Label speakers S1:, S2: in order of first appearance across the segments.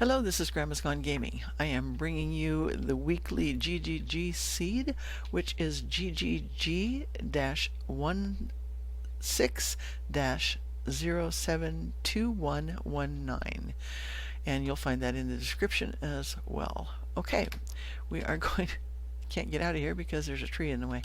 S1: Hello, this is Grandma's Gone Gaming. I am bringing you the weekly GGG seed, which is GGG-16-072119. And you'll find that in the description as well. Okay, we are going to... Can't get out of here because there's a tree in the way.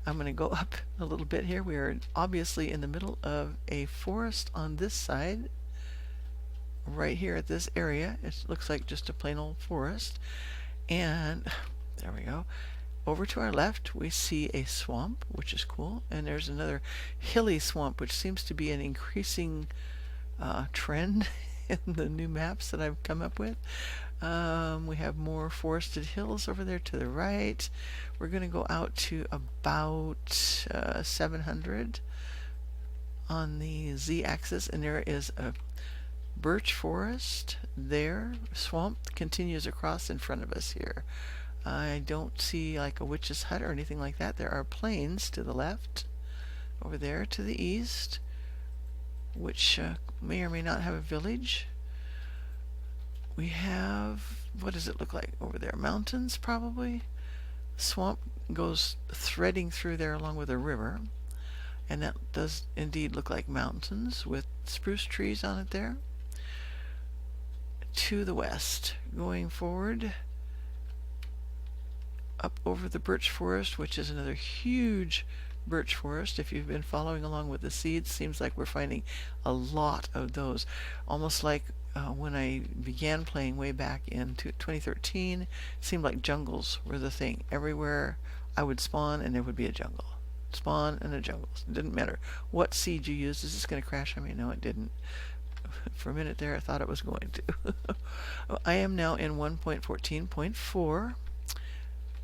S1: I'm going to go up a little bit here. We are obviously in the middle of a forest on this side. Right here at this area, it looks like just a plain old forest. And there we go. Over to our left, we see a swamp, which is cool. And there's another hilly swamp, which seems to be an increasing trend in the new maps that I've come up with. We have more forested hills over there to the right. We're going to go out to about 700 on the z-axis, and there is a birch forest there. Swamp continues across in front of us here. I don't see like a witch's hut or anything like that. There are plains to the left, over there to the east, which may or may not have a village. We have, what does it look like over there? Mountains, probably. Swamp goes threading through there along with a river, and that does indeed look like mountains with spruce trees on it there. To the west, going forward up over the birch forest, which is another huge birch forest. If you've been following along with the seeds, seems like we're finding a lot of those, almost like when I began playing way back in 2013. It seemed like jungles were the thing. Everywhere I would spawn and there would be a jungle. Spawn and a jungle. It didn't matter what seed you used. Is this going to crash on me? No, it didn't. For a minute there, I thought it was going to. I am now in 1.14.4,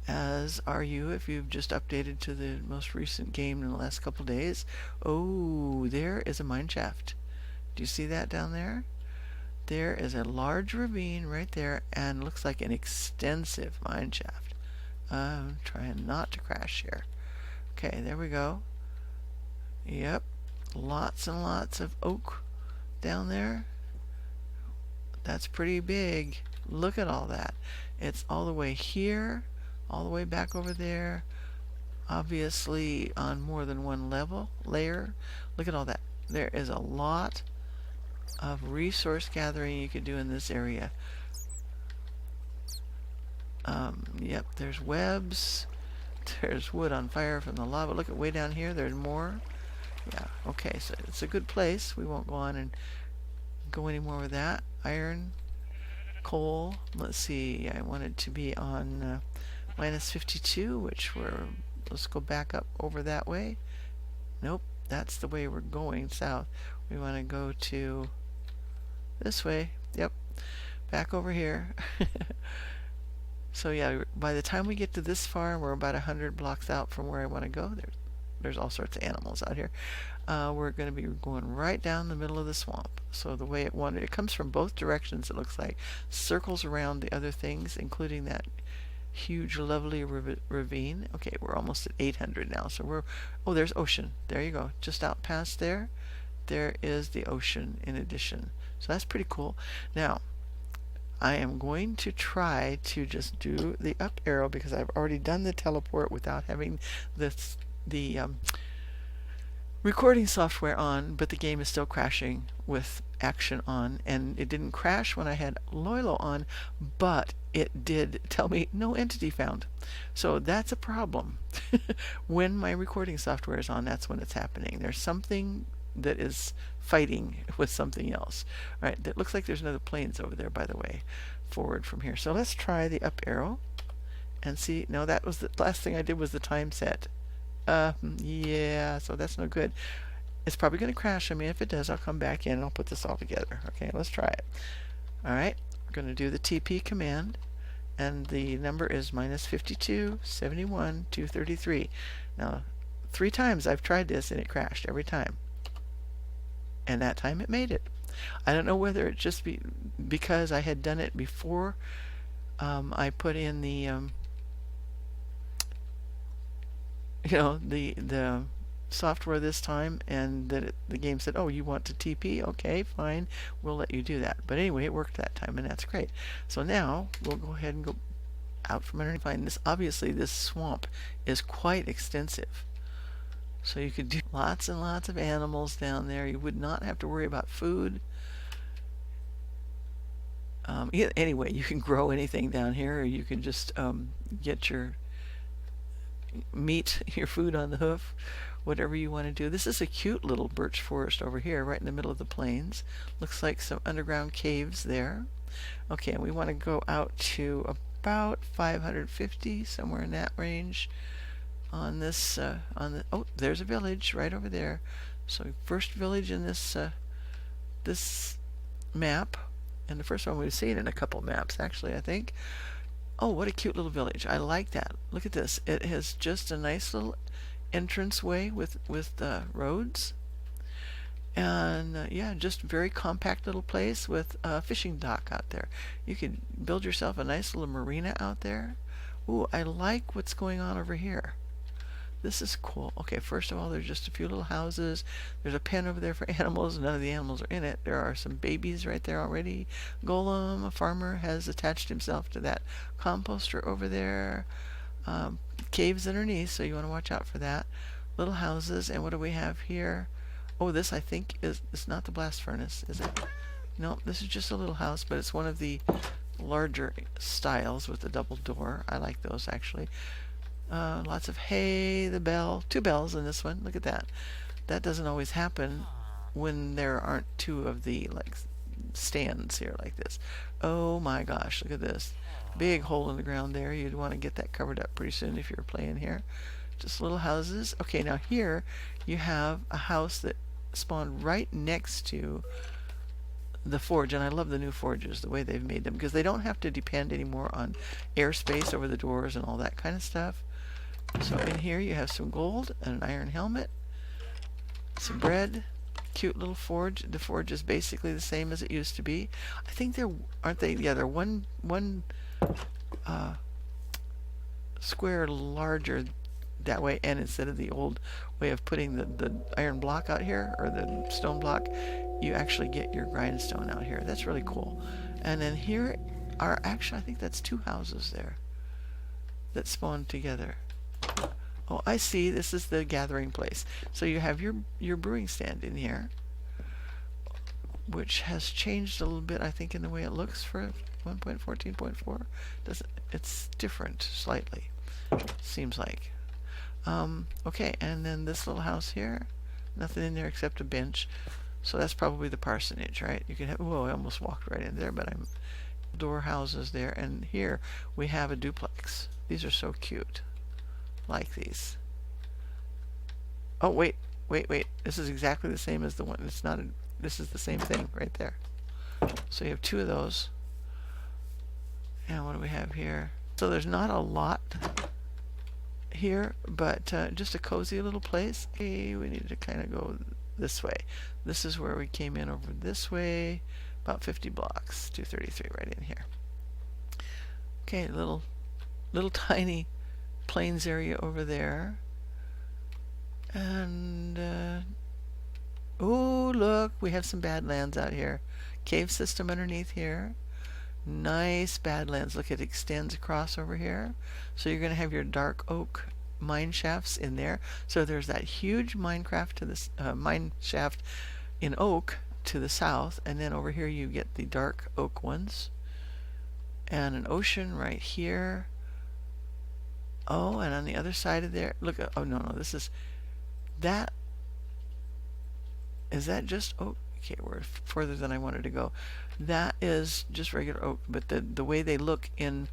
S1: as are you if you've just updated to the most recent game in the last couple days. Oh, there is a mine shaft. Do you see that down there? There is a large ravine right there, and looks like an extensive mine shaft. I'm trying not to crash here. Okay, there we go. Yep, lots and lots of oak down there. That's pretty big. Look at all that. It's all the way here, all the way back over there, obviously on more than one layer. Look at all that. There is a lot of resource gathering you could do in this area. Yep, there's webs. There's wood on fire from the lava. Look at way down here, there's more. Yeah, okay, so it's a good place. We won't go on and go any more with that. Iron, coal. Let's see, I want it to be on minus 52, which let's go back up over that way. Nope, that's the way we're going south. We want to go to this way. Yep, back over here. So yeah, by the time we get to this farm, we're about 100 blocks out from where I want to go. There's all sorts of animals out here. We're going to be going right down the middle of the swamp. So the way it comes from both directions, it looks like. Circles around the other things, including that huge, lovely ravine. Okay, we're almost at 800 now. So oh, there's ocean. There you go. Just out past there, there is the ocean in addition. So that's pretty cool. Now, I am going to try to just do the up arrow because I've already done the teleport without having the recording software on, but the game is still crashing with action on, and it didn't crash when I had Loilo on, but it did tell me no entity found. So that's a problem. When my recording software is on, that's when it's happening. There's something that is fighting with something else. All right, that looks like there's another plains over there, by the way, forward from here. So let's try the up arrow and see. No, that was the last thing I did was the time set. Yeah, so that's no good. It's probably going to crash. I mean, if it does, I'll come back in and I'll put this all together. Okay, let's try it. All right, we're going to do the TP command, and the number is minus 52, 71, 233. Now, 3 times I've tried this and it crashed every time. And that time it made it. I don't know whether it just because I had done it before I put in the the software this time, and that the game said, oh, you want to TP? Okay, fine, we'll let you do that. But anyway, it worked that time, and that's great. So now we'll go ahead and go out from underneath. Find this. Obviously, this swamp is quite extensive, so you could do lots and lots of animals down there. You would not have to worry about food. Anyway, you can grow anything down here, or you can just get your meat, your food on the hoof, whatever you want to do. This is a cute little birch forest over here, right in the middle of the plains. Looks like some underground caves there. Okay, and we want to go out to about 550, somewhere in that range. On this, oh, there's a village right over there. So first village in this this map, and the first one we've seen in a couple maps, actually, I think. Oh, what a cute little village. I like that. Look at this. It has just a nice little entrance way with roads. And yeah, just very compact little place with a fishing dock out there. You could build yourself a nice little marina out there. Ooh, I like what's going on over here. This is cool. Okay, first of all, there's just a few little houses. There's a pen over there for animals. None of the animals are in it. There are some babies right there already. Golem, a farmer, has attached himself to that composter over there. Caves underneath, so you want to watch out for that. Little houses, and what do we have here? Oh, this I think it's not the blast furnace, is it? No, this is just a little house, but it's one of the larger styles with the double door. I like those, actually. Lots of hay, the bell, 2 bells in this one. Look at that. That doesn't always happen when there aren't 2 of the like stands here like this. Oh my gosh, look at this. Big hole in the ground there. You'd want to get that covered up pretty soon if you're playing here. Just little houses. Okay, now here you have a house that spawned right next to the forge, and I love the new forges, the way they've made them, because they don't have to depend anymore on airspace over the doors and all that kind of stuff. So in here you have some gold and an iron helmet, some bread, cute little forge. The forge is basically the same as it used to be. I think they're, aren't they? Yeah, they're one square larger that way, and instead of the old way of putting the iron block out here, or the stone block, you actually get your grindstone out here. That's really cool. And then here are actually, I think that's 2 houses there that spawned together. Oh, I see. This is the gathering place. So you have your brewing stand in here, which has changed a little bit, I think, in the way it looks for 1.14.4. It's different slightly, seems like. Okay, and then this little house here, nothing in there except a bench. So that's probably the parsonage, right? You can have, whoa, I almost walked right in there, but I'm door houses there. And here we have a duplex. These are so cute. Like these. Oh, wait. This is exactly the same as the one. It's not this is the same thing right there. So you have 2 of those. And what do we have here? So there's not a lot here, but just a cozy little place. Hey, we need to kind of go this way. This is where we came in over this way. About 50 blocks. 233 right in here. Okay, little tiny plains area over there. And oh, look, we have some badlands out here. Cave system underneath here. Nice badlands. Look, it extends across over here. So you're going to have your dark oak mine shafts in there. So there's that huge minecraft to this mine shaft in oak to the south, and then over here you get the dark oak ones, and an ocean right here. Oh, and on the other side of there, look. Oh no, this is that. Is that just oak? Okay, we're further than I wanted to go. That is just regular oak, but the way they look in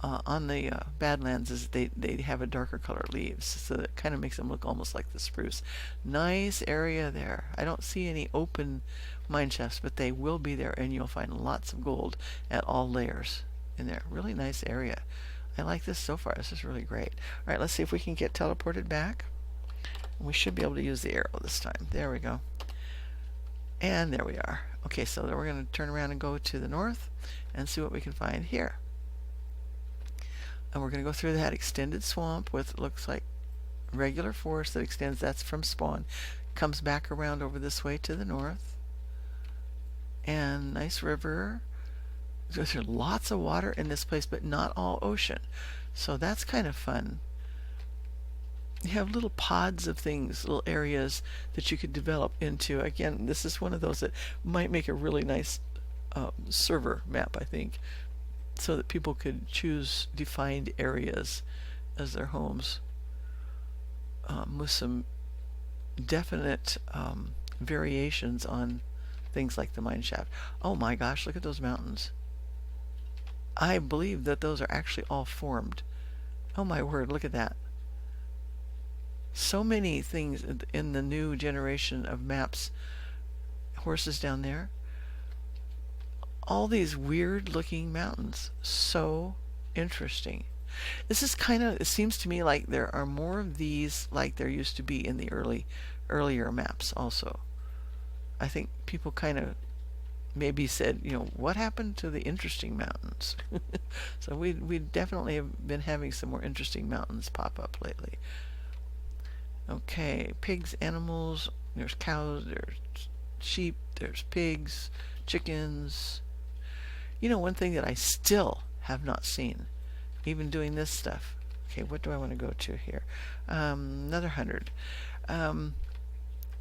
S1: on the Badlands is they have a darker color leaves, so it kind of makes them look almost like the spruce. Nice area there. I don't see any open mine shafts, but they will be there, and you'll find lots of gold at all layers in there. Really nice area. I like this so far. This is really great. All right, let's see if we can get teleported back. We should be able to use the arrow this time. There we go. And there we are. Okay, so then we're going to turn around and go to the north and see what we can find here. And we're going to go through that extended swamp with, looks like, regular forest that extends, that's from spawn, comes back around over this way to the north, and nice river. There's lots of water in this place, but not all ocean, so that's kind of fun. You have little pods of things, little areas that you could develop into. Again, this is one of those that might make a really nice server map, I think, so that people could choose defined areas as their homes, with some definite variations on things like the mine shaft. Oh my gosh, look at those mountains. I believe that those are actually all formed. Oh my word, look at that. So many things in the new generation of maps. Horses down there. All these weird looking mountains. So interesting. This is kind of, it seems to me like there are more of these like there used to be in the earlier maps also. I think people kind of maybe said, you know, what happened to the interesting mountains? So we definitely have been having some more interesting mountains pop up lately. Okay, pigs, animals, there's cows, there's sheep, there's pigs, chickens. You know, one thing that I still have not seen, even doing this stuff. Okay, what do I want to go to here? Another 100.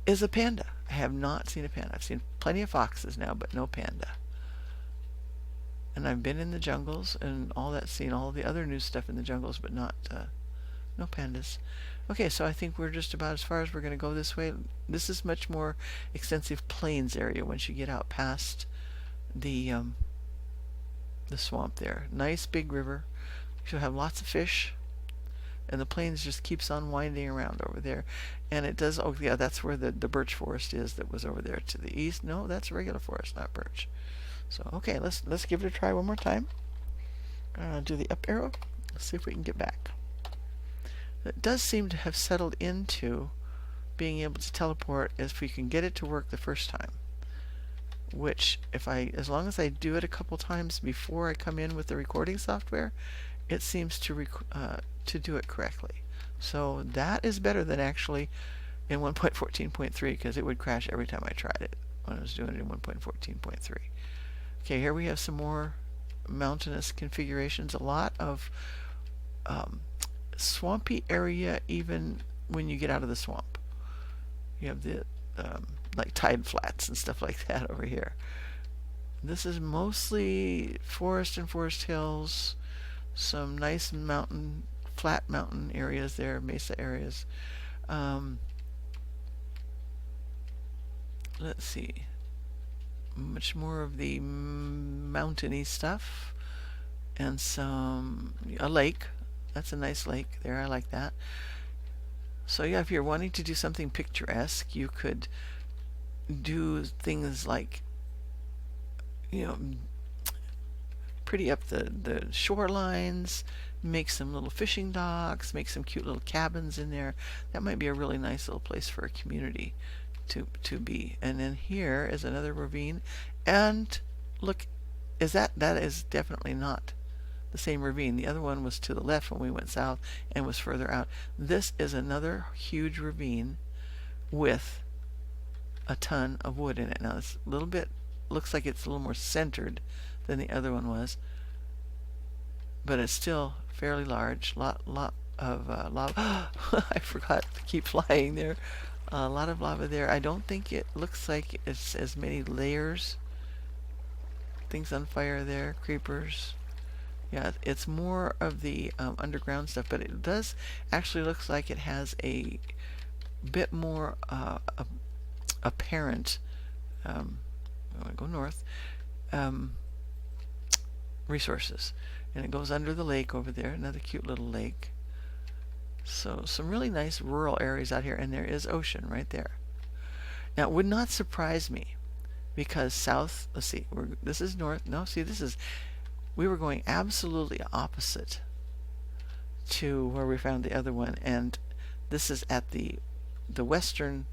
S1: Is a panda. I have not seen a panda. I've seen plenty of foxes now, but no panda. And I've been in the jungles and all that, seen all the other new stuff in the jungles, but not no pandas. Okay, so I think we're just about as far as we're going to go this way. This is much more extensive plains area once you get out past the swamp there. Nice big river. You'll have lots of fish. And the plains just keeps on winding around over there. And it does, oh yeah, that's where the birch forest is that was over there to the east. No, that's regular forest, not birch. So, okay, let's give it a try one more time. Do the up arrow. Let's see if we can get back. It does seem to have settled into being able to teleport if we can get it to work the first time. Which, as long as I do it a couple times before I come in with the recording software, it seems to do it correctly. So that is better than actually in 1.14.3, because it would crash every time I tried it when I was doing it in 1.14.3. Okay, here we have some more mountainous configurations. A lot of swampy area even when you get out of the swamp. You have the like tide flats and stuff like that over here. This is mostly forest and forest hills. Some nice mountain, flat mountain areas there, mesa areas. Let's see. Much more of the mountainy stuff. And a lake. That's a nice lake there. I like that. So yeah, if you're wanting to do something picturesque, you could do things like, you know, pretty up the shorelines, make some little fishing docks, make some cute little cabins in there. That might be a really nice little place for a community to be. And then here is another ravine, and look, that is definitely not the same ravine. The other one was to the left when we went south and was further out. This is another huge ravine with a ton of wood in it. Now this little bit looks like it's a little more centered than the other one was, but it's still fairly large. Lot of lava. I forgot to keep flying there. A lot of lava there. I don't think it looks like it's as many layers. Things on fire there. Creepers. Yeah, it's more of the underground stuff, but it does actually looks like it has a bit more apparent. I go north. Resources, and it goes under the lake over there. Another cute little lake. So some really nice rural areas out here, and there is ocean right there. Now it would not surprise me, because south. Let's see. This is north. No, see, this is. We were going absolutely opposite to where we found the other one, and this is at the western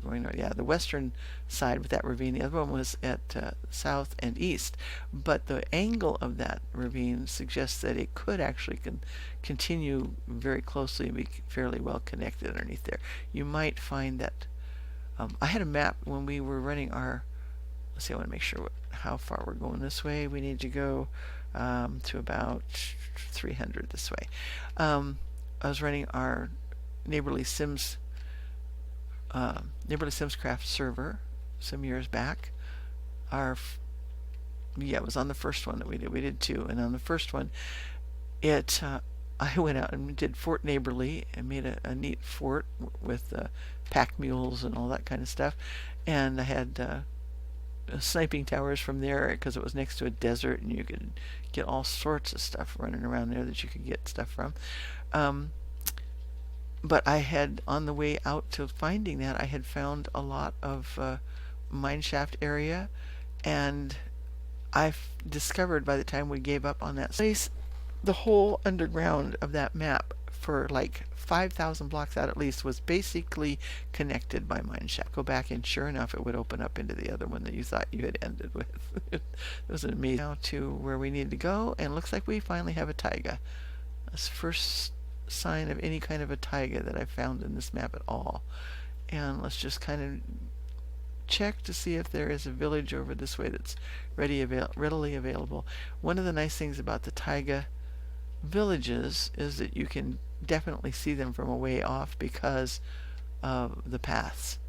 S1: you're going north. Yeah, the western side with that ravine. The other one was at south and east. But the angle of that ravine suggests that it could actually continue very closely and be fairly well connected underneath there. You might find that I had a map when we were running our. Let's see, I want to make sure how far we're going this way. We need to go to about 300 this way. I was running our Neighborly Simscraft server some years back. It was on the first one that we did. We did two, and on the first one, I went out and did Fort Neighborly and made a neat fort with pack mules and all that kind of stuff, and I had sniping towers from there because it was next to a desert, and you could get all sorts of stuff running around there that you could get stuff from. But I had, on the way out to finding that, I had found a lot of mineshaft area, and I've discovered by the time we gave up on that place, the whole underground of that map for like 5,000 blocks out at least was basically connected by mineshaft. Go back and sure enough it would open up into the other one that you thought you had ended with. It was amazing. Now to where we need to go, and looks like we finally have a taiga. That's the first sign of any kind of a taiga that I've found in this map at all. And let's just kind of check to see if there is a village over this way that's readily available. One of the nice things about the taiga villages is that you can definitely see them from a way off because of the paths,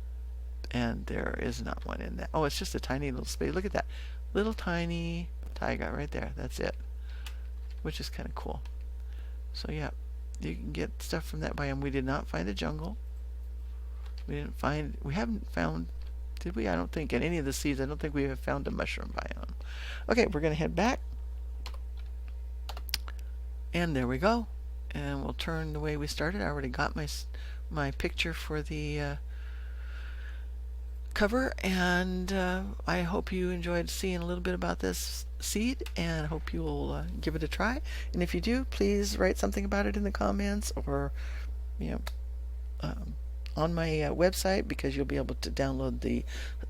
S1: and there is not one in that. Oh, it's just a tiny little space. Look at that little tiny taiga right there. That's it, which is kind of cool. So yeah, you can get stuff from that biome. We did not find a jungle. We haven't found, did we? I don't think in any of the seeds, I don't think we have found a mushroom biome. Okay, we're going to head back. And there we go. And we'll turn the way we started. I already got my picture for the cover, and I hope you enjoyed seeing a little bit about this seed, and I hope you'll give it a try. And if you do, please write something about it in the comments, or on my website, because you'll be able to download the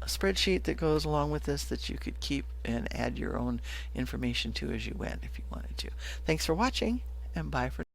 S1: spreadsheet that goes along with this that you could keep and add your own information to as you went if you wanted to. Thanks for watching, and bye for now.